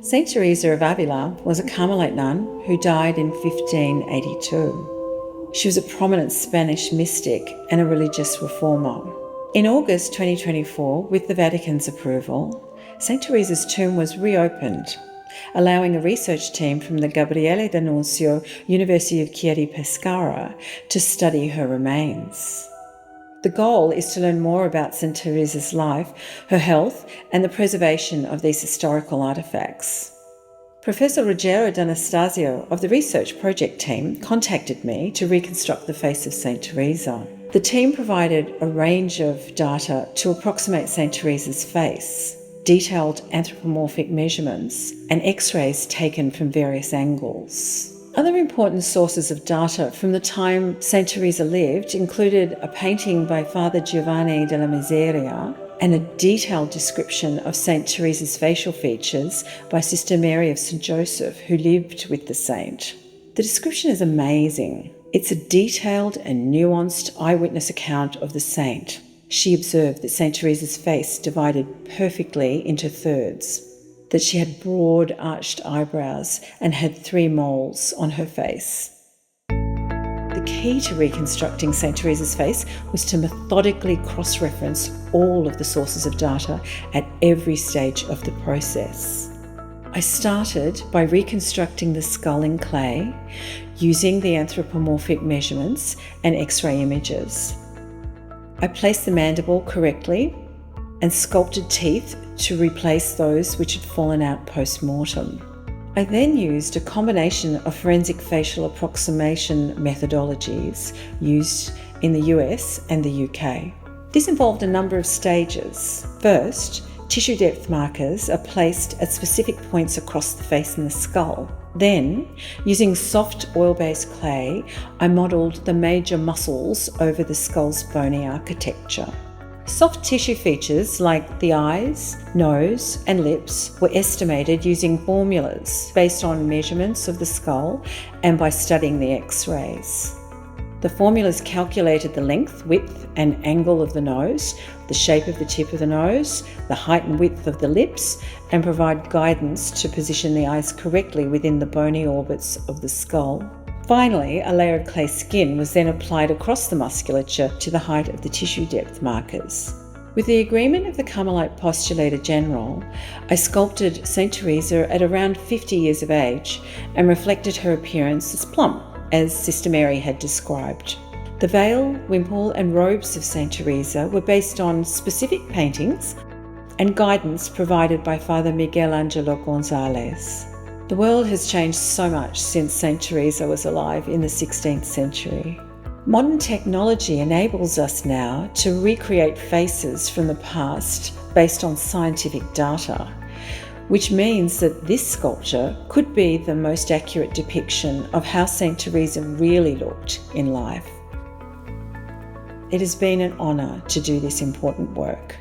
Saint Teresa of Avila was a Carmelite nun who died in 1582. She was a prominent Spanish mystic and a religious reformer. In August 2024, with the Vatican's approval, Saint Teresa's tomb was reopened, allowing a research team from the Gabriele d'Annunzio University of Chieti-Pescara to study her remains. The goal is to learn more about Saint Teresa's life, her health, and the preservation of these historical artefacts. Professor Ruggero D'Anastasio of the research project team contacted me to reconstruct the face of Saint Teresa. The team provided a range of data to approximate Saint Teresa's face, detailed anthropomorphic measurements, and X-rays taken from various angles. Other important sources of data from the time Saint Teresa lived included a painting by Father Giovanni della Miseria and a detailed description of Saint Teresa's facial features by Sister Mary of St. Joseph, who lived with the saint. The description is amazing. It's a detailed and nuanced eyewitness account of the saint. She observed that Saint Teresa's face divided perfectly into thirds, that she had broad arched eyebrows and had 3 moles on her face. The key to reconstructing Saint Teresa's face was to methodically cross-reference all of the sources of data at every stage of the process. I started by reconstructing the skull in clay using the anthropomorphic measurements and X-ray images. I placed the mandible correctly and sculpted teeth to replace those which had fallen out post-mortem. I then used a combination of forensic facial approximation methodologies used in the US and the UK. This involved a number of stages. First, tissue depth markers are placed at specific points across the face and the skull. Then, using soft oil-based clay, I modelled the major muscles over the skull's bony architecture. Soft tissue features like the eyes, nose, and lips were estimated using formulas based on measurements of the skull and by studying the X-rays. The formulas calculated the length, width, and angle of the nose, the shape of the tip of the nose, the height and width of the lips, and provide guidance to position the eyes correctly within the bony orbits of the skull. Finally, a layer of clay skin was then applied across the musculature to the height of the tissue depth markers. With the agreement of the Carmelite Postulator General, I sculpted Saint Teresa at around 50 years of age and reflected her appearance as plump, as Sister Mary had described. The veil, wimple, and robes of Saint Teresa were based on specific paintings and guidance provided by Father Miguel Angelo Gonzalez. The world has changed so much since Saint Teresa was alive in the 16th century. Modern technology enables us now to recreate faces from the past based on scientific data, which means that this sculpture could be the most accurate depiction of how Saint Teresa really looked in life. It has been an honour to do this important work.